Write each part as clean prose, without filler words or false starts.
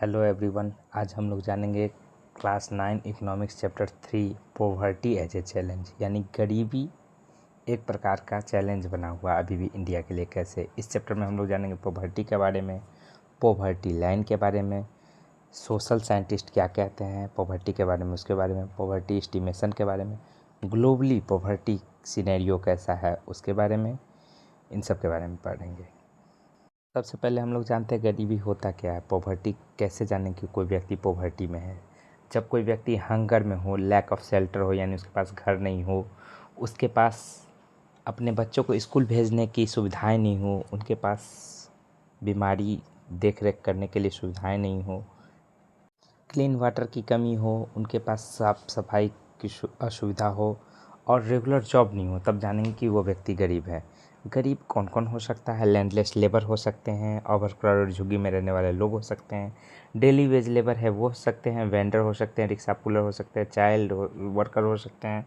Hello everyone, आज हम लोग जानेंगे class 9 economics chapter 3 poverty as a challenge, यानी गरीबी एक प्रकार का चैलेंज बना हुआ अभी भी इंडिया के लिए कैसे। इस चैप्टर में हम लोग जानेंगे पॉवर्टी के बारे में, पॉवर्टी लाइन के बारे में, सोशल साइंटिस्ट क्या कहते हैं पॉवर्टी के बारे में, उसके बारे में, पॉवर्टी एस्टिमेशन के बारे में, ग्लोबली पॉवर्टी सिनेरियो कैसा है उसके बारे में, इन सब के बारे में पढ़ेंगे। सबसे पहले हम लोग जानते हैं गरीबी होता क्या है, पॉवर्टी कैसे जानें कि कोई व्यक्ति पॉवर्टी में है। जब कोई व्यक्ति हंगर में हो, लैक ऑफ शेल्टर हो, यानी उसके पास घर नहीं हो, उसके पास अपने बच्चों को स्कूल भेजने की सुविधाएं नहीं हो, उनके पास बीमारी देख रेख करने के लिए सुविधाएं नहीं हो, क्लीन वाटर की कमी हो, उनके पास साफ सफाई की असुविधा हो और रेगुलर जॉब नहीं हो, तब जानेंगे कि वो व्यक्ति गरीब है। गरीब कौन कौन हो सकता है? लैंडलेस लेबर हो सकते हैं, ओवर क्राउडेड झुग्गी में रहने वाले लोग हो सकते हैं, डेली वेज लेबर है वो हो सकते हैं, वेंडर हो सकते हैं, रिक्शा पुलर हो सकते हैं, चाइल्ड वर्कर हो सकते हैं,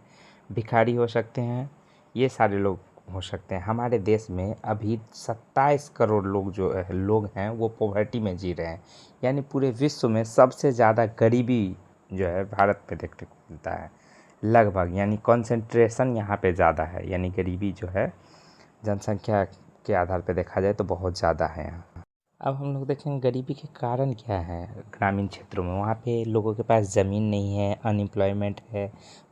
भिखारी हो सकते हैं, ये सारे लोग हो सकते हैं। हमारे देश में अभी 27 करोड़ लोग हैं वो पॉवर्टी में जी रहे हैं, यानी पूरे विश्व में सबसे ज़्यादा गरीबी जो है भारत में देखने को मिलता है लगभग, यानी कॉन्सेंट्रेशन यहाँ पे ज़्यादा है, यानी गरीबी जो है जनसंख्या के आधार पे देखा जाए तो बहुत ज़्यादा है यहाँ। अब हम लोग देखेंगे गरीबी के कारण क्या है। ग्रामीण क्षेत्रों में वहाँ पे लोगों के पास ज़मीन नहीं है, अनएम्प्लॉयमेंट है,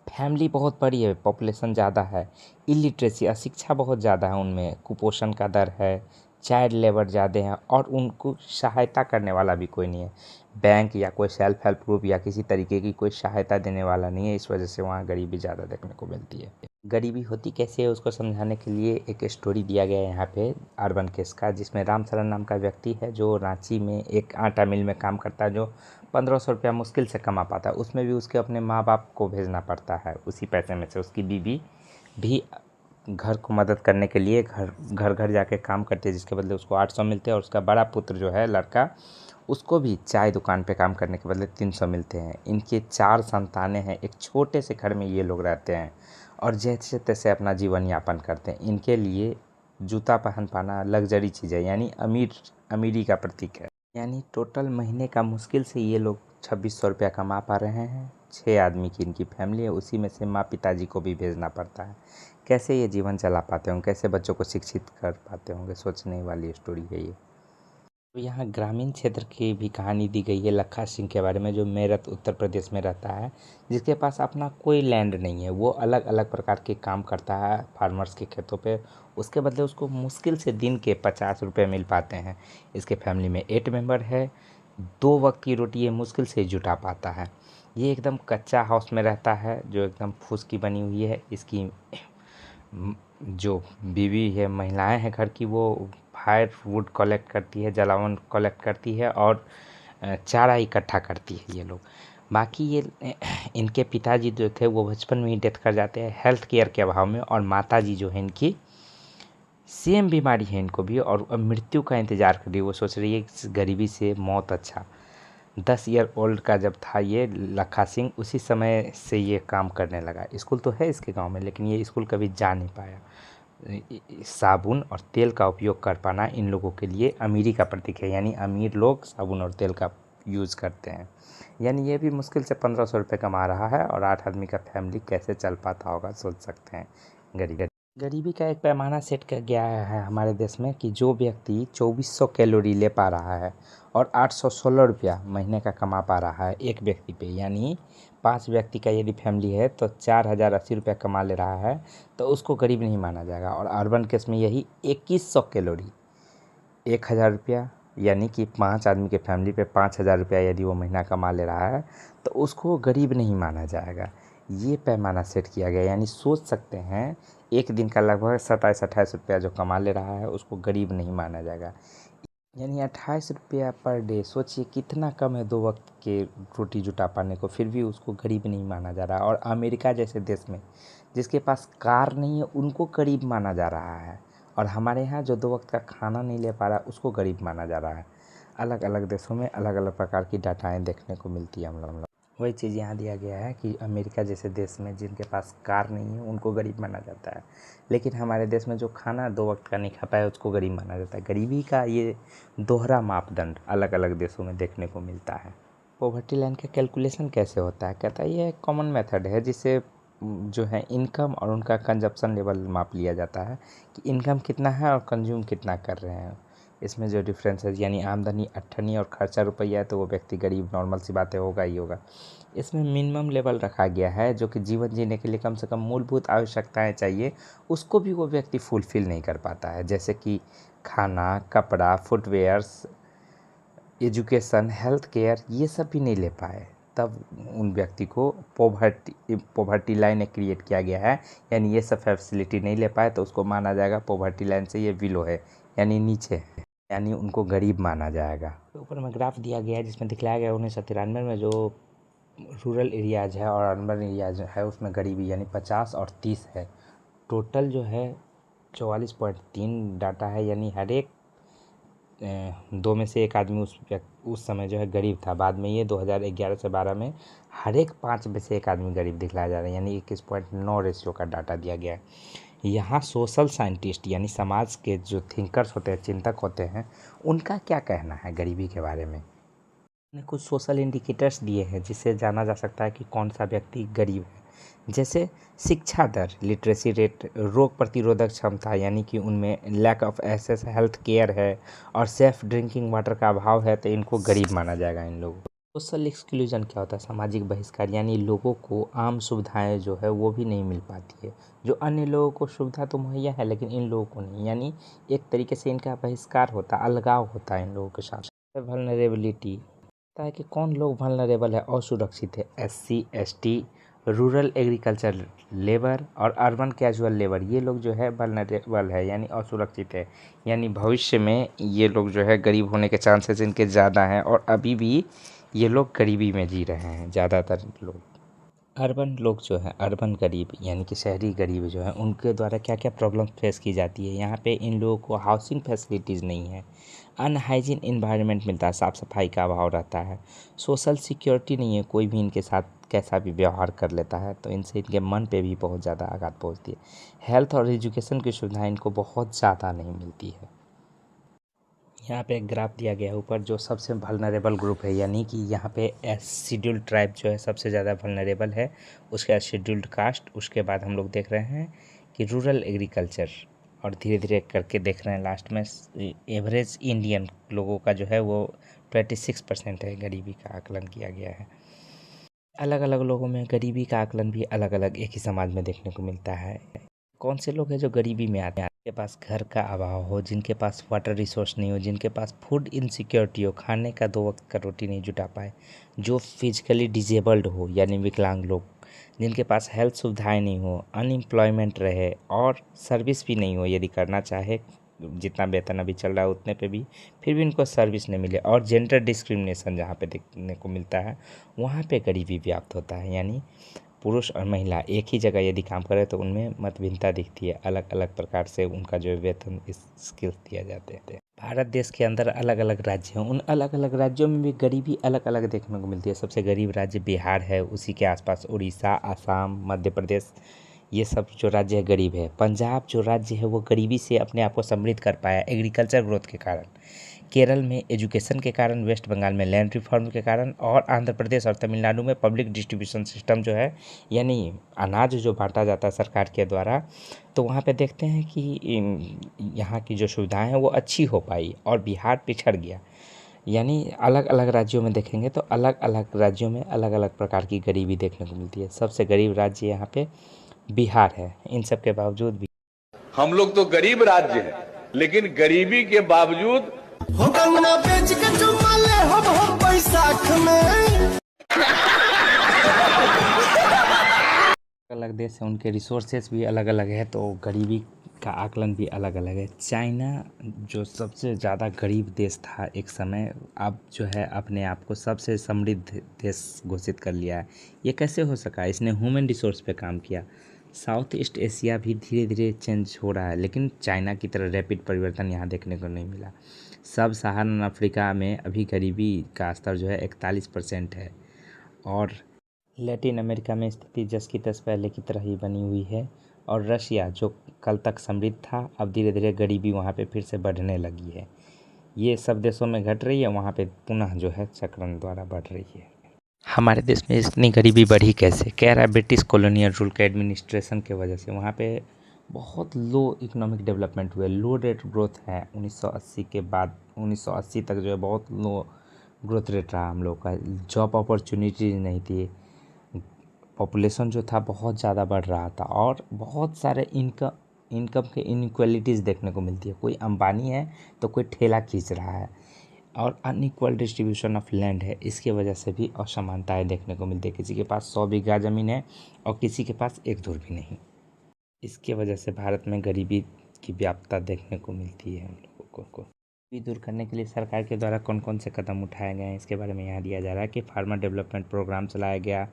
फैमिली बहुत बड़ी है, पॉपुलेशन ज़्यादा है, इलिटरेसी अशिक्षा बहुत ज़्यादा है उनमें, कुपोषण का दर है, चाइल्ड लेबर ज़्यादा है और उनको सहायता करने वाला भी कोई नहीं है। बैंक या कोई सेल्फ हेल्प ग्रुप या किसी तरीके की कोई सहायता देने वाला नहीं है, इस वजह से वहाँ गरीबी ज़्यादा देखने को मिलती है। गरीबी होती कैसे है उसको समझाने के लिए एक स्टोरी दिया गया है यहाँ पे अर्बन केस का, जिसमें रामचरण नाम का व्यक्ति है जो रांची में एक आटा मिल में काम करता है, जो 1500 रुपया मुश्किल से कमा पाता है। उसमें भी उसके अपने माँ बाप को भेजना पड़ता है, उसी पैसे में से उसकी बीवी भी घर को मदद करने के लिए घर घर जाके काम करती है, जिसके बदले उसको 800 मिलते हैं, और उसका बड़ा पुत्र जो है लड़का, उसको भी चाय दुकान पे काम करने के बदले 300 मिलते हैं। इनके 4 संतानें हैं, एक छोटे से घर में ये लोग रहते हैं और जैसे तैसे अपना जीवन यापन करते हैं। इनके लिए जूता पहन पाना लग्जरी चीज़ है, यानी अमीरी का प्रतीक है। यानी टोटल महीने का मुश्किल से ये लोग 2600 रुपया कमा पा रहे हैं। 6 आदमी की इनकी फैमिली है, उसी में से माँ पिताजी को भी भेजना पड़ता है। कैसे ये जीवन चला पाते होंगे, कैसे बच्चों को शिक्षित कर पाते होंगे, सोचने वाली स्टोरी है ये। तो यहाँ ग्रामीण क्षेत्र की भी कहानी दी गई है लखा सिंह के बारे में, जो मेरठ उत्तर प्रदेश में रहता है, जिसके पास अपना कोई लैंड नहीं है। वो अलग अलग प्रकार के काम करता है फार्मर्स के खेतों पे, उसके बदले उसको मुश्किल से दिन के 50 रुपये मिल पाते हैं। इसके फैमिली में 8 मेंबर है, 2 वक्त की रोटी ये मुश्किल से जुटा पाता है। ये एकदम कच्चा हाउस में रहता है जो एकदम फूस की बनी हुई है। इसकी जो बीवी है, महिलाएं हैं घर की, वो फायर वुड कलेक्ट करती है, जलावन कलेक्ट करती है और चारा इकट्ठा करती है ये लोग। बाकी ये इनके पिताजी जो थे वो बचपन में ही डेथ कर जाते हैं हेल्थ केयर के अभाव में, और माताजी जो है इनकी सेम बीमारी है इनको भी, और अब मृत्यु का इंतज़ार कर रही है। वो सोच रही है इस गरीबी से मौत अच्छा। 10 ईयर ओल्ड का जब था ये लखा सिंह, उसी समय से ये काम करने लगा। स्कूल तो है इसके गांव में, लेकिन ये स्कूल कभी जा नहीं पाया। साबुन और तेल का उपयोग कर पाना इन लोगों के लिए अमीरी का प्रतीक है, यानी अमीर लोग साबुन और तेल का यूज़ करते हैं। यानी ये भी मुश्किल से 1500 रुपये कमा रहा है, और 8 आदमी का फैमिली कैसे चल पाता होगा सोच सकते हैं। गरीबी का एक पैमाना सेट कर गया है हमारे देश में कि जो व्यक्ति 2400 कैलोरी ले पा रहा है और 816 रुपया महीने का कमा पा रहा है एक व्यक्ति पे, यानी 5 व्यक्ति का यदि फैमिली है तो 4080 रुपया कमा ले रहा है, तो उसको गरीब नहीं माना जाएगा। और अर्बन केस में यही 2100 कैलोरी 1000 रुपया, यानी कि 5 आदमी के फैमिली पे 5000 रुपया यदि वो महीना कमा ले रहा है तो उसको गरीब नहीं माना जाएगा। ये पैमाना सेट किया गया, यानी सोच सकते हैं एक दिन का लगभग 27-28 रुपया जो कमा ले रहा है उसको गरीब नहीं माना जाएगा। यानी 28 रुपया पर डे, सोचिए कितना कम है 2 वक्त के रोटी जुटा पाने को, फिर भी उसको गरीब नहीं माना जा रहा। और अमेरिका जैसे देश में जिसके पास कार नहीं है उनको गरीब माना जा रहा है, और हमारे यहाँ जो 2 वक्त का खाना नहीं ले पा रहा उसको गरीब माना जा रहा है। अलग अलग देशों में अलग अलग प्रकार की डाटाएँ देखने को मिलती है हम लोग। वही चीज़ यहाँ दिया गया है कि अमेरिका जैसे देश में जिनके पास कार नहीं है उनको गरीब माना जाता है, लेकिन हमारे देश में जो खाना 2 वक्त का नहीं खा पाए उसको गरीब माना जाता है। गरीबी का ये दोहरा मापदंड अलग अलग देशों में देखने को मिलता है। पॉवर्टी लाइन का कैलकुलेशन कैसे होता है? कहता है ये एक कॉमन मेथड है जिससे जो है इनकम और उनका कंजप्शन लेवल माप लिया जाता है कि इनकम कितना है और कंज्यूम कितना कर रहे हैं। इसमें जो डिफरेंस है यानी आमदनी अट्ठनी और खर्चा रुपया है तो वो व्यक्ति गरीब, नॉर्मल सी बातें होगा ही होगा। इसमें मिनिमम लेवल रखा गया है जो कि जीवन जीने के लिए कम से कम मूलभूत आवश्यकताएं चाहिए, उसको भी वो व्यक्ति फुलफ़िल नहीं कर पाता है, जैसे कि खाना, कपड़ा, फुटवेयर्स, एजुकेशन, हेल्थ केयर, ये सब भी नहीं ले पाए, तब उन व्यक्ति को पॉवर्टी लाइन क्रिएट किया गया है। यानी ये सब फैसिलिटी नहीं ले पाए तो उसको माना जाएगा पॉवर्टी लाइन से ये बिलो है, यानी नीचे है, यानी उनको गरीब माना जाएगा। ऊपर में ग्राफ दिया गया है जिसमें दिखलाया गया 1993 में जो रूरल एरियाज है और अर्बन एरियाज है उसमें गरीबी यानी 50 और 30 है। टोटल जो है 44.3 डाटा है, यानी हर एक 2 में से 1 आदमी उस समय जो है गरीब था। बाद में ये 2011 से 12 में हर एक 5 में से 1 आदमी गरीब दिखलाया जा रहा है, यानी 21.9 रेशियो का डाटा दिया गया है। यहाँ सोशल साइंटिस्ट यानी समाज के जो थिंकर्स होते हैं, चिंतक होते हैं, उनका क्या कहना है गरीबी के बारे में? ने कुछ सोशल इंडिकेटर्स दिए हैं जिससे जाना जा सकता है कि कौन सा व्यक्ति गरीब है, जैसे शिक्षा दर, लिटरेसी रेट, रोग प्रतिरोधक क्षमता यानी कि उनमें lack of access health care है और सेफ ड्रिंकिंग वाटर का अभाव है तो इनको गरीब माना जाएगा इन लोगों को। सोशल एक्सक्लूजन क्या होता है? सामाजिक बहिष्कार, यानी लोगों को आम सुविधाएं जो है वो भी नहीं मिल पाती है। जो अन्य लोगों को सुविधा तो मुहैया है लेकिन इन लोगों को नहीं, यानी एक तरीके से इनका बहिष्कार होता है, अलगाव होता है इन लोगों के साथ। वल्नरेबिलिटी है कि कौन लोग वल्नरेबल है, असुरक्षित है? SC ST, rural agriculture labour और अर्बन कैजुअल लेबर, ये लोग जो है वल्नरेबल है यानी असुरक्षित है, यानी भविष्य में ये लोग जो है गरीब होने के चांसेस इनके ज़्यादा हैं और अभी भी ये लोग गरीबी में जी रहे हैं ज़्यादातर लोग। अर्बन लोग जो हैं, अर्बन गरीब यानी कि शहरी गरीब जो हैं, उनके द्वारा क्या क्या प्रॉब्लम फेस की जाती है? यहाँ पे इन लोगों को हाउसिंग फैसिलिटीज़ नहीं है, अनहाइजीन इन्वायरमेंट मिलता है, साफ़ सफाई का अभाव रहता है, सोशल सिक्योरिटी नहीं है, कोई भी इनके साथ कैसा भी व्यवहार कर लेता है तो इनसे इनके मन पे भी बहुत ज़्यादा आघात पहुँचती है। हेल्थ और एजुकेशन की सुविधाएँ इनको बहुत ज़्यादा नहीं मिलती है। यहाँ पे एक ग्राफ दिया गया है ऊपर, जो सबसे वल्नरेबल ग्रुप है, यानी कि यहाँ पे शेड्यूल्ड ट्राइब जो है सबसे ज़्यादा वल्नरेबल है, उसके बाद शेड्यूल्ड कास्ट, उसके बाद हम लोग देख रहे हैं कि रूरल एग्रीकल्चर, और धीरे धीरे करके देख रहे हैं लास्ट में एवरेज इंडियन लोगों का जो है वो 26% है, गरीबी का आकलन किया गया है। अलग अलग लोगों में गरीबी का आकलन भी अलग अलग एक ही समाज में देखने को मिलता है। कौन से लोग हैं जो गरीबी में आते हैं? जिनके पास घर का अभाव हो, जिनके पास वाटर रिसोर्स नहीं हो, जिनके पास फूड इनसिक्योरिटी हो, खाने का 2 वक्त का रोटी नहीं जुटा पाए, जो फिजिकली डिजेबल्ड हो यानी विकलांग लोग, जिनके पास हेल्थ सुविधाएं नहीं हो, अनएम्प्लॉयमेंट रहे और सर्विस भी नहीं हो, यदि करना चाहे जितना वेतन अभी चल रहा है उतने पे भी फिर भी उनको सर्विस नहीं मिले, और जेंडर डिस्क्रिमिनेशन जहाँ पे देखने को मिलता है वहाँ पे गरीबी व्याप्त होता है, यानी पुरुष और महिला एक ही जगह यदि काम करें तो उनमें मतभिन्नता दिखती है, अलग अलग प्रकार से उनका जो वेतन स्किल्स दिया जाते हैं। भारत देश के अंदर अलग अलग राज्य हैं, उन अलग अलग राज्यों में भी गरीबी अलग अलग देखने को मिलती है। सबसे गरीब राज्य बिहार है, उसी के आसपास उड़ीसा, आसाम, मध्य प्रदेश, ये सब जो राज्य है गरीब है। पंजाब जो राज्य है वो गरीबी से अपने आप को समृद्ध कर पाया एग्रीकल्चर ग्रोथ के कारण। केरल में एजुकेशन के कारण, वेस्ट बंगाल में लैंड रिफॉर्म के कारण, और आंध्र प्रदेश और तमिलनाडु में पब्लिक डिस्ट्रीब्यूशन सिस्टम जो है यानी अनाज जो बांटा जाता है सरकार के द्वारा, तो वहाँ पे देखते हैं कि यहाँ की जो सुविधाएं हैं वो अच्छी हो पाई और बिहार पिछड़ गया। यानी अलग अलग राज्यों में देखेंगे तो अलग अलग राज्यों में अलग अलग प्रकार की गरीबी देखने को मिलती है। सबसे गरीब राज्य यहाँ पे बिहार है। इन सब के बावजूद भी हम लोग तो गरीब राज्य है, लेकिन गरीबी के बावजूद हो गंगा बेच के चुमा ले हम बैसाख में। अलग देश है, उनके रिसोर्सेस भी अलग अलग है तो गरीबी का आकलन भी अलग अलग है। चाइना जो सबसे ज़्यादा गरीब देश था एक समय, अब जो है अपने आप को सबसे समृद्ध देश घोषित कर लिया है। ये कैसे हो सका? इसने ह्यूमन रिसोर्स पे काम किया। साउथ ईस्ट एशिया भी धीरे धीरे चेंज हो रहा है, लेकिन चाइना की तरह रैपिड परिवर्तन यहाँ देखने को नहीं मिला। सब सहारन अफ्रीका में अभी गरीबी का स्तर जो है 41% है, और लैटिन अमेरिका में स्थिति जस की तस पहले की तरह ही बनी हुई है और रशिया जो कल तक समृद्ध था अब धीरे धीरे गरीबी वहाँ पे फिर से बढ़ने लगी है। ये सब देशों में घट रही है, वहाँ पे पुनः जो है चक्रण द्वारा बढ़ रही है। हमारे देश में इतनी गरीबी बढ़ी कैसे? कह रहा है ब्रिटिश कॉलोनियल रूल के एडमिनिस्ट्रेशन के वजह से। वहाँ पे बहुत लो इकोनॉमिक डेवलपमेंट हुए, लो रेट ग्रोथ है 1980 के बाद। 1980 तक जो है बहुत लो ग्रोथ रेट रहा हम लोग का। जॉब अपॉर्चुनिटीज नहीं थी, पॉपुलेशन जो था बहुत ज़्यादा बढ़ रहा था और बहुत सारे इनकम के इनइक्वालिटीज़ देखने को मिलती है। कोई अंबानी है तो कोई ठेला खींच रहा है और अनइक्वल डिस्ट्रीब्यूशन ऑफ लैंड है। इसकी वजह से भी असमानताएं देखने को मिलती है। किसी के पास 100 बीघा ज़मीन है और किसी के पास एक धुर भी नहीं। इसकी वजह से भारत में गरीबी की व्याप्तता देखने को मिलती है हम लोगों को। गरीबी दूर करने के लिए सरकार के द्वारा कौन कौन से कदम उठाए गए हैं इसके बारे में यहाँ दिया जा रहा है कि फार्मर डेवलपमेंट प्रोग्राम चलाया गया,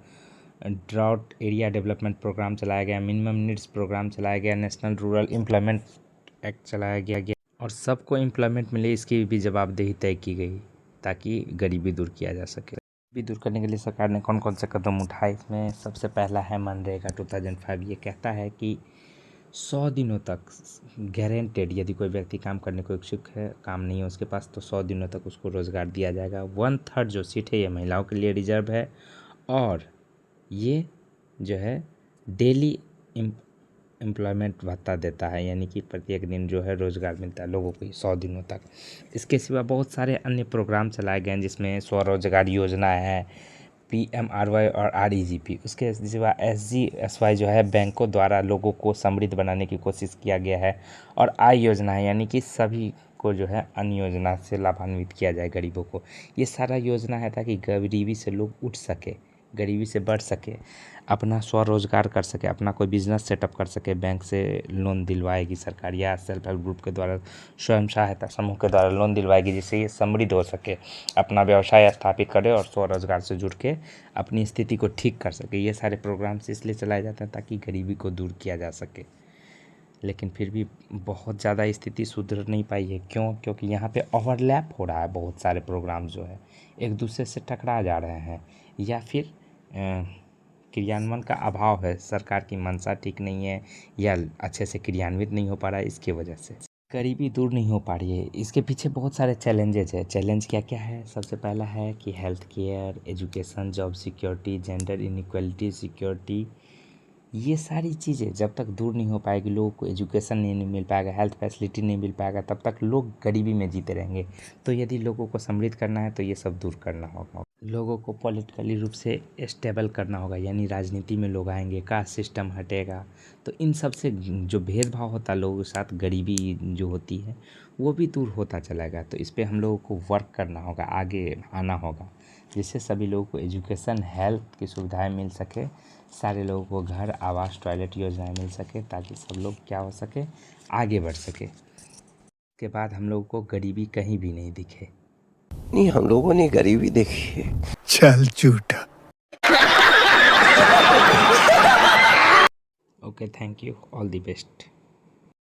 ड्राउट एरिया डेवलपमेंट प्रोग्राम चलाया गया, मिनिमम नीड्स प्रोग्राम चलाया गया, नेशनल रूरल एम्प्लॉयमेंट एक्ट चलाया गया और सबको एम्प्लॉयमेंट मिले इसकी भी जवाबदेही तय की गई ताकि गरीबी दूर किया जा सके। गरीबी दूर करने के लिए सरकार ने कौन कौन से कदम उठाए, इसमें सबसे पहला है मनरेगा 2005। ये कहता है कि 100 दिनों तक गारंटेड, यदि कोई व्यक्ति काम करने को इच्छुक है, काम नहीं है उसके पास, तो 100 दिनों तक उसको रोज़गार दिया जाएगा। 1/3 जो सीट है ये महिलाओं के लिए रिजर्व है और ये जो है डेली एम्प्लॉयमेंट भत्ता देता है, यानी कि प्रत्येक दिन जो है रोज़गार मिलता है लोगों को 100 दिनों तक। इसके सिवा बहुत सारे अन्य प्रोग्राम चलाए गए हैं जिसमें स्वरोजगार योजना है, PMRY और REGP। उसके सिवा SGSY जो है बैंकों द्वारा लोगों को समृद्ध बनाने की कोशिश किया गया है और आय योजना है, यानी कि सभी को जो है अन्य योजना से लाभान्वित किया जाए गरीबों को। ये सारा योजना है ताकि गरीबी से लोग उठ सके, गरीबी से बढ़ सके, अपना स्वरोजगार कर सके, अपना कोई बिजनेस सेटअप कर सके। बैंक से लोन दिलवाएगी सरकार या सेल्फ हेल्प ग्रुप के द्वारा, स्वयं सहायता समूह के द्वारा लोन दिलवाएगी जिससे ये समृद्ध हो सके, अपना व्यवसाय स्थापित करे और स्वरोजगार से जुड़ के अपनी स्थिति को ठीक कर सके। ये सारे प्रोग्राम्स इसलिए चलाए जाते हैं ताकि गरीबी को दूर किया जा सके। लेकिन फिर भी बहुत ज़्यादा स्थिति सुधर नहीं पाई है। क्यों? क्योंकि यहाँ पे ओवरलैप हो रहा है, बहुत सारे प्रोग्राम जो है एक दूसरे से टकरा जा रहे हैं या फिर क्रियान्वयन का अभाव है, सरकार की मंशा ठीक नहीं है या अच्छे से क्रियान्वित नहीं हो पा रहा है। इसकी वजह से गरीबी दूर नहीं हो पा रही है। इसके पीछे बहुत सारे चैलेंजेज है। चैलेंज क्या क्या है? सबसे पहला है कि health care, education, job security, gender inequality, security, ये सारी चीज़ें जब तक दूर नहीं हो पाएगी, लोगों को एजुकेशन नहीं मिल पाएगा, हेल्थ फैसिलिटी नहीं मिल पाएगा, तब तक लोग गरीबी में जीते रहेंगे। तो यदि लोगों को समृद्ध करना है तो ये सब दूर करना होगा। लोगों को पॉलिटिकली रूप से स्टेबल करना होगा, यानी राजनीति में लोग आएंगे, कास्ट सिस्टम हटेगा, तो इन सब से जो भेदभाव होता है लोगों के साथ, गरीबी जो होती है वो भी दूर होता चलाएगा। तो इस पर हम लोगों को वर्क करना होगा, आगे आना होगा, जिससे सभी लोगों को एजुकेशन, हेल्थ की सुविधाएं मिल सके, सारे लोगों को घर, आवास, टॉयलेट योजनाएं मिल सके ताकि सब लोग क्या हो सके, आगे बढ़ सके। इसके बाद हम लोगों को गरीबी कहीं भी नहीं दिखे। नहीं, हम लोगों ने गरीबी देखी है। चल झूठा। Okay, thank you, all the best.